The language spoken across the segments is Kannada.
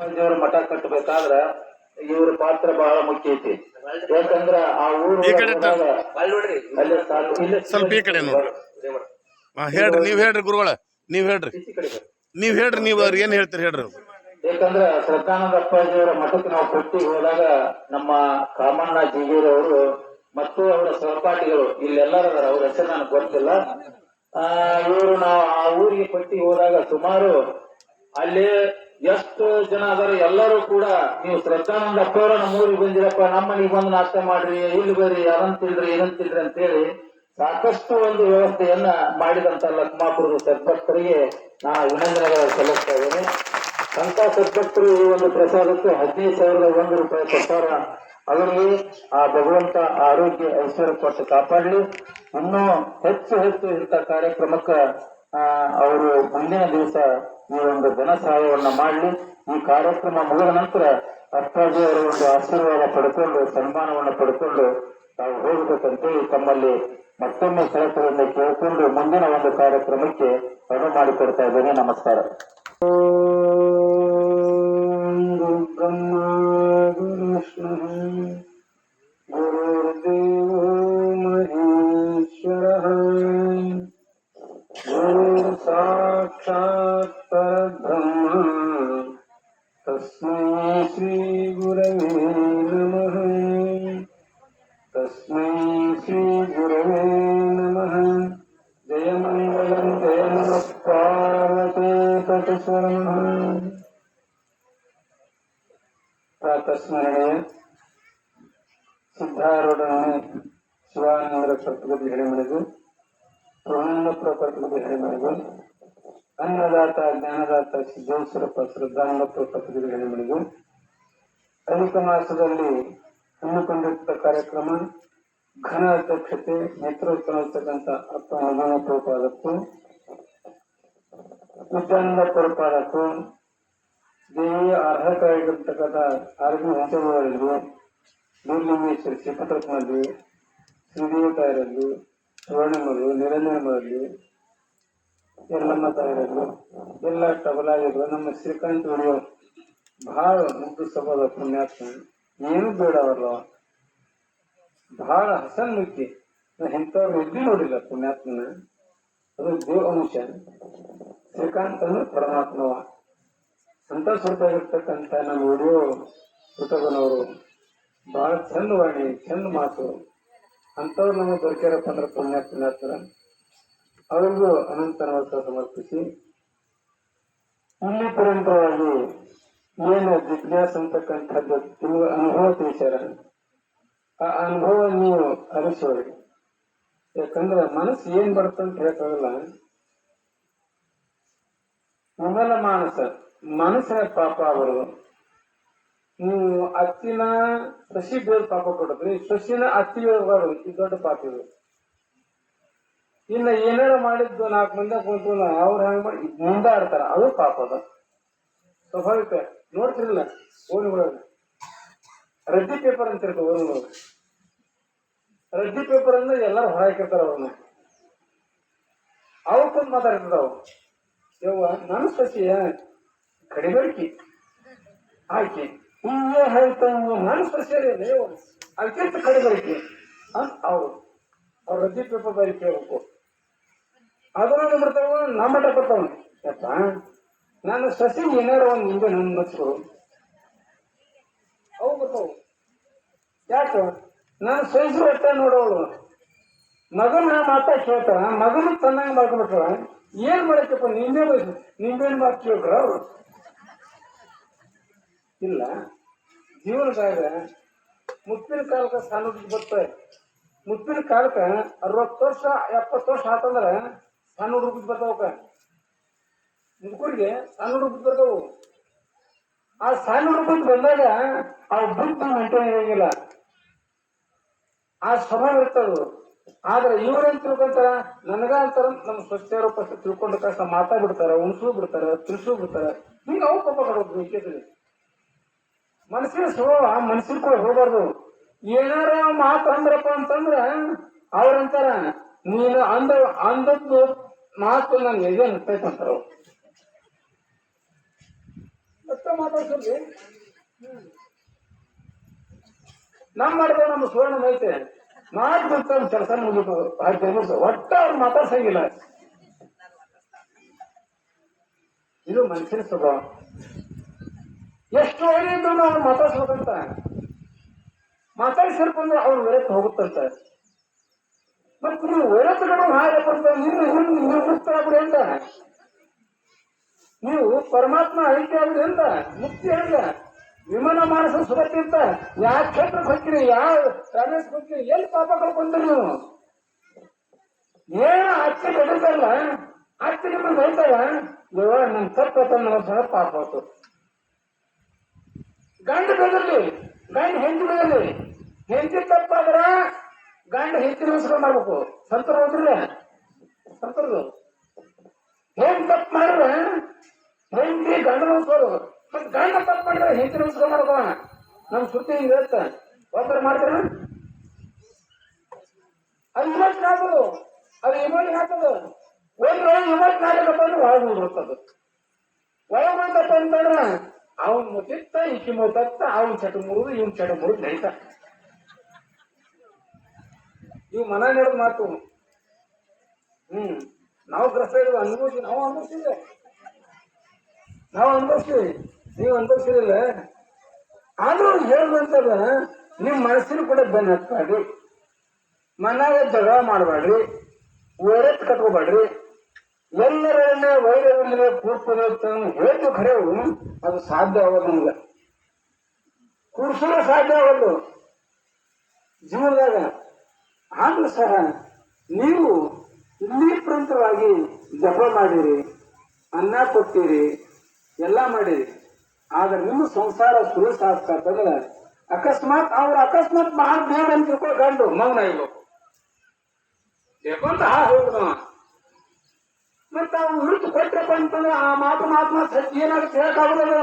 ದೇವರ ಮಠ ಕಟ್ಟಬೇಕಾದ್ರ ಇವ್ರ ಪಾತ್ರ ಬಹಳ ಮುಖ್ಯ ಐತಿ. ಯಾಕಂದ್ರ ಆ ಊರು ಸ್ವಲ್ಪ ಈ ಕಡೆ ನೋಡ್ರಿ. ಹೇಳ್ರಿ, ನೀವ್ ಹೇಳ್ರಿ ಗುರುಗಳ, ನೀವ್ ಹೇಳ್ರಿ ನೀವ್ ಅವ್ರಿಗೆ ಏನ್ ಹೇಳ್ತೀರಿ ಹೇಳ್ರಿ. ಯಾಕಂದ್ರ ಶ್ರದ್ಧಾನಂದ ಅಪ್ಪಾಜಿಯವರ ಮಠಕ್ಕೆ ನಾವು ಕೊಟ್ಟಿಗೆ ಹೋದಾಗ ನಮ್ಮ ಕಾಮಣ್ಣ ಜಿಗೇರಿ ಅವರು ಮತ್ತು ಅವರ ಸಹಪಾಠಿಗಳು ಇಲ್ಲೆಲ್ಲರ ಅವ್ರ ಹೆಸರು ನನಗೆ ಗೊತ್ತಿಲ್ಲ. ಇವರು ನಾವು ಆ ಊರಿಗೆ ಪಟ್ಟಿ ಹೋದಾಗ ಸುಮಾರು ಅಲ್ಲಿ ಎಷ್ಟು ಜನ ಅದಾರ ಎಲ್ಲರೂ ಕೂಡ ನೀವು ಶ್ರದ್ಧಾನಂದ ಅಪ್ಪವರ ನಮ್ಮ ಊರಿಗೆ ಬಂದಿರಪ್ಪ, ನಮ್ಮ ಮನೆಗೆ ಬಂದು ನಾಷ್ಟ ಮಾಡ್ರಿ, ಇಲ್ಲಿ ಬರ್ರಿ, ಅದಂತಿಲ್ರಿ ಇದಂತಿಲ್ರಿ ಅಂತ ಹೇಳಿ ಸಾಕಷ್ಟು ಒಂದು ವ್ಯವಸ್ಥೆಯನ್ನ ಮಾಡಿದಂತ ಲಕ್ಮಾಪುರದ ಸದ್ಭಕ್ತರಿಗೆ ನಾನು ಅಭಿನಂದನೆಗಳು ಸಲ್ಲಿಸ್ತಾ ಇದ್ದೇನೆ. ಅಂತ ಸದ್ಭಕ್ತರು ಈ ಒಂದು ಪ್ರಸಾದಕ್ಕೆ 15,001 ರೂಪಾಯಿ ಕೊಟ್ಟಾರ. ಅವರಿಗೆ ಆ ಭಗವಂತ ಆರೋಗ್ಯ ಐಶ್ವರ್ಯ ಕೊಟ್ಟು ಕಾಪಾಡಲಿ. ಇನ್ನೂ ಹೆಚ್ಚು ಹೆಚ್ಚು ಇಂಥ ಕಾರ್ಯಕ್ರಮಕ್ಕೆ ಅವರು ಮುಂದಿನ ದಿವಸ ಈ ಒಂದು ಧನ ಸಹಾಯವನ್ನ ಮಾಡಲಿ. ಈ ಕಾರ್ಯಕ್ರಮ ಮುಗಿದ ನಂತರ ಅಪ್ಪಾಜಿ ಅವರ ಒಂದು ಆಶೀರ್ವಾದ ಪಡ್ಕೊಂಡು ಸನ್ಮಾನವನ್ನು ಪಡ್ಕೊಂಡು ತಾವು ಹೋಗಬೇಕಂತೇಳಿ ತಮ್ಮಲ್ಲಿ ಮತ್ತೊಮ್ಮೆ ಸರಕರಿಂದ ಕೇಳಿಕೊಂಡು ಮುಂದಿನ ಒಂದು ಕಾರ್ಯಕ್ರಮಕ್ಕೆ ಅನುವು ಮಾಡಿಕೊಡ್ತಾ ಇದ್ದೇನೆ. ನಮಸ್ಕಾರ. ಬ್ರಹ್ಮ ಗುರು ವಿಷ್ಣು ಗುರುರ್ದೇವೋ ಮಹೇಶ್ವರ ಗುರು ಸಾಕ್ಷಾತ್ ಪರಬ್ರಹ್ಮ ತಸ್ಮೈ ಶ್ರೀ ಗುರವೇ ನಮಃ. ತಸ್ಮೈ ಶ್ರೀ ಗುರವೇ ನಮಃ. ಜಯ ಮಂಗಳಂ ಜಯ ನಮಃ ಪಾರ್ವತಿ ಪಟೇಶ್ವರಂ. ಪ್ರಾತಸ್ಮರಣೆಯ ಸಿದ್ಧಾರೂಢನೇ ಶಿವಾನಂದರ ಕರ್ತೃಪತಿ ಹಿಡಿಮಣಿದು ಪ್ರವೀಣಪುರ ಕರ್ತೃಪತಿ ಹಿಡಿಮಣಿದು ಅನ್ನದಾತ ಜ್ಞಾನದಾತ ಸಿದ್ದೇಶ್ವರಪ್ಪ ಶ್ರದ್ಧಾನಂದಪುರ ಕರ್ತೃಪತಿ ಹಿಡಿಮಣಿದು ಅಧಿಕ ಮಾಸದಲ್ಲಿ ಹಮ್ಮಿಕೊಂಡಿದ್ದ ಕಾರ್ಯಕ್ರಮ ಘನ ಅಧ್ಯಕ್ಷತೆ ನೇತೃತ್ವತಕ್ಕಂಥ ಅಪ್ಪ ಮಧುನ ಪ್ರಪಾದಕ್ಕೂ ವಿದ್ಯಾನಂದ ಪ್ರಪಾದಕ್ಕೂ ದೇವಿಯ ಅರ್ಹತೆಯಾಗಿರ್ತಕ್ಕಂಥ ಆರೋಗ್ಯ ಹಂಚಗಳಿದ್ರು ನೀರ್ಲಿಂಗೇಶ್ವರಿ ಶ್ರೀಪತ್ರತ್ನಲ್ಲಿ ಶ್ರೀದೇವಿ ತಾಯಿರದ್ದು ಸುವರ್ಣಮರು ನಿರಂಜನಮರಲ್ಲಿ ಎಲ್ಲಮ್ಮ ತಾಯಿರದ್ದು ಎಲ್ಲ ಟಬಲಾಗಿದ್ರು. ನಮ್ಮ ಶ್ರೀಕಾಂತ್ ವಿಡಿಯೋ ಬಹಳ ಮುದ್ದು ಸಭಾದ ಪುಣ್ಯಾತ್ಮ, ಏನು ಬೇಡ ಅವರಲ್ಲ, ಬಹಳ ಹಸನ್ಮುಖಿ. ಇಂಥವ್ರು ಎದ್ದು ನೋಡಿಲ್ಲ ಪುಣ್ಯಾತ್ಮನ. ಅದು ದೇವ ಅಂಶ. ಶ್ರೀಕಾಂತ್ ಅಂದ್ರೆ ಪರಮಾತ್ಮವ. ಅಂತ ಸ್ವರೂಪಾಗಿರ್ತಕ್ಕಂಥ ನಮ್ಮ ವಿಡಿಯೋ ಪುಟಗನವರು ಬಹಳ ಚಂದ ವಾಣಿ, ಚಂದ ಮಾತು. ಅಂಥವ್ರು ನಮಗೆ ದೊರಕ್ಯಾರಪ್ಪ ಅಂದ್ರೆ ಪುಣ್ಯಾತ್ಮನಾಥರ. ಅವರಿಗೂ ಅನಂತ ನಮಸ್ಕಾರ ಸಮರ್ಪಿಸಿ ಇಲ್ಲಿ ಪರಂಪರವಾಗಿ ಏನು ಜಿಜ್ಞಾಸ ಅಂತಕ್ಕಂಥದ್ದು ನಿಮಗೆ ಅನುಭವ ತಿಳಿಸ್ಯಾರ. ಆ ಅನುಭವ ನೀವು ಅರಿಸೋರಿ. ಯಾಕಂದ್ರೆ ಮನಸ್ಸು ಏನ್ ಬರ್ತಂತ ಹೇಳಕ್ಕಾಗಲ್ಲ. ವಿಮಲ ಮಾನಸ ಮನಸ್ಸಿನ ಪಾಪ ಅವರು. ನೀವು ಅತ್ತಿನ ಸಸಿ ಬೇರ್ ಪಾಪ ಕೊಡದ್ರಿ, ಸಸಿನ ಅತ್ತಿ ಬೇರ್ಬಾರ್ದು. ಈ ದೊಡ್ಡ ಪಾಪ ಇದು. ಇನ್ನ ಏನಾರ ಮಾಡಿದ್ದು 4 ಮಂದಿ ಕುಂತು ಅವ್ರು ಹಂಗ ಮಾಡಿ ಮುಂದೆ ಆಡ್ತಾರ, ಅದು ಪಾಪ. ಅದ ಸ್ವಾಭಾವಿಕ. ನೋಡ್ತಿರಲಿಲ್ಲ ಓಣಿಗಳಾಗ ರದ್ದಿ ಪೇಪರ್ ಅಂತ ಇರ್ತಾವ ಓಣಿಗಳಾಗ. ರದ್ದಿ ಪೇಪರ್ ಅಂದ್ರೆ ಎಲ್ಲಾರು ಹೊರ ಹಾಕಿರ್ತಾರ. ಅವ್ರನ್ನ ಅವಕ್ಕೊಂದು ಮಾತಾಡ್ತಿರ್ತಾವ. ಯವ್ವ ನನ್ನ ಸಸಿಯ ಕಡಿಬೇಕಿ ಆಯ್ಕೆ ಹಿಂಗೆ ಹೇಳ್ತಾ ನನ್ನ ಸಸ್ಯ ಅದಕ್ಕಿಂತ ಕಡಿಬೇಕಿ ಅಂತ ಅವ್ರು ರದ್ದಿ ಪೇಪರ್ ಬರೀ ಕೇಳಬೇಕು. ಅದನ್ನ ಬರ್ತಾವ ನಮ್ಮ ಮಠ ಬರ್ತಾವ. ಯಪ್ಪ ನನ್ನ ಸಸಿ ಏನಾರ ಒಂದು ಮುಂದೆ ನನ್ನ ಮನಸ್ಸು ಅವು ಬರ್ತಾವ. ಯಾಕ ನಾನು ಸೈಜು ಒಟ್ಟ ನೋಡೋಳು ಮಗನ ಮಾತಾ ಕೇಳ್ತಾಳ, ಮಗನ ತನ್ನಂಗ ಮಾಡ್ಕೊಂಡ್ಬಿಟ್ರ ಏನ್ ಮಾಡಕ್ಕಪ್ಪ. ನಿಂಬೇನು ಮಾತು ಕೇಳ್ತಾರ ಅವ್ರು. ಇಲ್ಲ ಜೀವನದಾಗ ಮುಪ್ಪಿನ ಕಾಲಕ್ಕೆ ಸಣ್ಣ ಹುಡುಗಿ ಬರ್ತಾರೆ. ಮುಪ್ಪಿನ ಕಾಲಕ್ಕೆ 60 ವರ್ಷ 70 ವರ್ಷ ಆತಂದ್ರ ಸಣ್ಣ ಹುಡುಗ ಬರ್ತಾವಕ್ಕ. ಮುದುಕರಿಗೆ ಸಣ್ಣ ಹುಡುಗ ಬರ್ತಾವು. ಆ ಸಣ್ಣ ಹುಡುಗ ಬಂದಾಗ ಅವ್ ಬುದ್ಧಿ ಮೇಂಟೈನ್ ಇರಂಗಿಲ್ಲ, ಆ ಸ್ವಭಾವ ಇರ್ತದ. ಆದ್ರೆ ಇವ್ರೇನ್ ತಿಳ್ಕೊಂತಾರ, ನನಗ ಅಂತಾರ ನಮ್ ಸ್ವಚ್ಛರೂಪ ತಿಳ್ಕೊಂಡು ಕಷ್ಟ ಮಾತಾಡ್ಬಿಡ್ತಾರ, ಉಣ್ಸೂ ಬಿಡ್ತಾರ, ತಿಳಿಸೂ ಬಿಡ್ತಾರ. ಹಿಂಗ ಅವು ಪಾಪ ಕೊಡೋದು ವಿಷಯದಲ್ಲಿ. ಮನಸ್ಸಿನ ಸ್ವಭಾವ ಮನಸ್ಸಿನ ಕೂಡ ಹೋಗ್ಬಾರ್ದು. ಏನಾರ ಮಾತು ಅಂದ್ರಪ್ಪ ಅಂತಂದ್ರ ಅವ್ರಂತಾರ ನೀನು ಅಂದದ್ದು ಮಾತು ನನ್ಗೆ ಇದೆ ಅನ್ಸ್ತೈತೆ ಅಂತಾರ. ಅಷ್ಟ ಮಾತಾಡ್ಸಲ್ರಿ. ಮಾಡಿದ್ರೆ ನಮ್ಮ ಸುವರ್ಣ ಐತೆ ಮಾಡ್ಬಿಡ್ತ ಕೆಲಸ ಮುಗಿದು ಒಟ್ಟ ಅವ್ರು ಮಾತಾಡ್ಸಂಗಿಲ್ಲ. ಇದು ಮನುಷ್ಯನ ಸ್ವಭಾವ. ಎಷ್ಟು ಒಳ್ಳೆಯದು ಅವ್ರು ಮಾತಾಡ್ಸ್ಬೇಕಂತ ಮಾತಾಡ್ಸಿರ್ಕೊಂಡ್ರೆ ಅವ್ರು ಒರೆತು ಹೋಗುತ್ತಂತ. ಮತ್ತೆ ನೀವು ಒರೆತುಗಳು ಹಾಗಪ್ಪ ನೀವು ಮುಕ್ತರಾಗ್ರಿ ಅಂತ, ನೀವು ಪರಮಾತ್ಮ ಐಕ್ಯ ಆಗ್ರಿ ಅಂತ ಮುಕ್ತಿ ಹೇಳಿದ. ವಿಮಾನ ಮಾಡಿಸೋ ಸುಗತಿ ಅಂತ ಯಾವ ಕ್ಷೇತ್ರಕ್ಕೆ ಹೋಗ್ತೀರಿ, ಯಾವ ರಾಜೇಶ್ ಹೋಗ್ತೀರಿ, ಎಲ್ಲಿ ಪಾಪ ಕಳ್ಕೊಂತೀರಿ ನೀವು? ಏನು ಅಚ್ಚಿ ಬೆಳಿತಾರಲ್ಲ ಅಚ್ಚಿ ನಿಮ್ಮನ್ನು ಹೇಳ್ತಾರ ನಮ್ ತಪ್ಪ ನಮ್ಮ ಪಾಪ ಆಯ್ತು. ಗಂಡ ಬೆದರ್ಲಿ, ಗಂಡ ಹೆಂಡತಿ ಬೆದರ್ಲಿ, ಹೆಂಡತಿ ತಪ್ಪಾದ್ರ ಗಂಡ ಹೆಂಡತಿ ನಮಸ್ಕಾರ ಮಾಡ್ಬೇಕು. ಸಂತರು ಹೋದ್ರಲ್ಲ ಸಂತರದು ಹೆಂಗ್ ತಪ್ಪು ಮಾಡಿದ್ರೆ ಹೆಂಡತಿ ಗಂಡ ನಮಸ್ಕಾರ, ಮತ್ ಗಂಡ ತಪ್ಪು ಮಾಡಿದ್ರೆ ಹೆಂಡತಿ ನಮಸ್ಕಾರ ಮಾಡ್ಕೋ. ನಮ್ ಸುದ್ದಿ ಹಿಂಗ ಹೇಳ್ತ ಒಬ್ಬರು ಮಾಡ್ತಾರ ಅದು ಇಮೋಷನ್ ಆಗ್ತದ, ಅದು ಇಮೋಷನ್ ಆಗ್ತದ. ಒಂದು ಇಮೋಷನ್ ಆಗಬೇಕಪ್ಪ ಅಂದ್ರೆ ಒಳಗೆ ಬಿಡ್ತದ. ಒಳಗೆ ಬಂದಪ್ಪ ಅಂತಂದ್ರ ಅವನ್ ಮುಟ್ಟಿತ್ತ ಈಕಿ ಮುತ್ತ ಅವನ್ ಚಟ ಮುರಿದು ಇವನ್ ಚಟ ಮುರಿದು ನಡೀತ. ಇವ್ ಮನ ನಡೆದ ಮಾತು. ನಾವು ಗ್ರಸ್ತ ಇದ್ವಿ, ಅನುಭವಿಸಿ ನಾವು ಅನುಭವಿಸಿದ್ರೆ ನಾವು ಅನುಭವಿಸ್ತೀವಿ, ನೀವು ಅನುಭವಿಸಿದಿಲ್ಲ. ಆದ್ರೂ ಹೇಳ್ದಂತದ ನಿಮ್ ಮನಸ್ಸಿನ ಕೂಡ ಬೆನ್ನ ಹತ್ಬೇಡ್ರಿ, ಮನಾಗ ಜಗಳ ಮಾಡಬೇಡ್ರಿ, ಒರೆತ್ ಕಟ್ಕೋಬೇಡ್ರಿ. ಎಲ್ಲರನ್ನ ವೈರವಿಲ್ಲದೆ ಕೂರ್ಪದ ಹೇಳ್ತು ಖರೇವು ಅದು ಸಾಧ್ಯ ಆಗೋದು ನಮ್ಗೆ, ಕೂರ್ಸಲು ಸಾಧ್ಯ ಆಗೋದು ಜೀವನದಾಗ. ಆದ್ರೂ ಸಹ ನೀವು ಇಲ್ಲಿ ಪ್ರಾಂತವಾಗಿ ಜಪ ಮಾಡಿರಿ, ಅನ್ನ ಕೊಟ್ಟಿರಿ, ಎಲ್ಲ ಮಾಡಿರಿ. ಆದ್ರೆ ನಿಮ್ಮ ಸಂಸಾರ ಸುರಸಾಗ್ತಂದ್ರೆ ಅಕಸ್ಮಾತ್ ಅಕಸ್ಮಾತ್ ಮಹಾ ಬೇಡ ಅಂತ ತಿಳ್ಕೊ ಗಂಡು ಮೌನ ಇರ್ಬೇಕು ಬೇಕಂತ ಹೋಗುದ. ಮತ್ತ ಅವ್ನು ಉಳಿದು ಕೊಟ್ರಪ್ಪ ಅಂತಂದ್ರೆ ಆ ಮಾತು ಸತ್ಯ ಏನಾಗುತ್ತೆ ಹೇಳಕ್ಕಾಗೋದಲ್ಲ,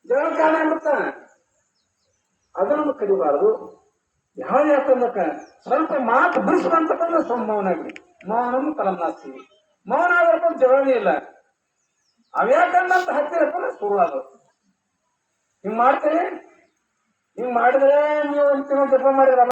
ಜಗಳ ಕಾರಣ ಆಗ್ಬಿಡ್ತ. ಅದನ್ನು ಕಡಿಬಾರದು. ಯಾವ್ದು ಯಾಕಂದಕ್ಕ ಸ್ವಲ್ಪ ಮಾತು ಬಿಡಿಸ್ಕೊಂತಕ್ಕಂದ್ರೆ ಮೌನ ಆಗ್ರಿ. ಮೌನ ಕಲಂನಾಸ್ತಿ, ಮೌನ ಆದ್ರಪ್ಪ ಜಗಳನೇ ಇಲ್ಲ. ಅವ್ಯಾಕಂದಂತ ಹತ್ತಿರಪ್ಪ ಶುರು ಆದ. ಹಿಂಗ್ ಮಾಡ್ತೀರಿ, ಹಿಂಗ್ ಮಾಡಿದ್ರೆ ನೀವು ಜಪ ಮಾಡಿದ್ರ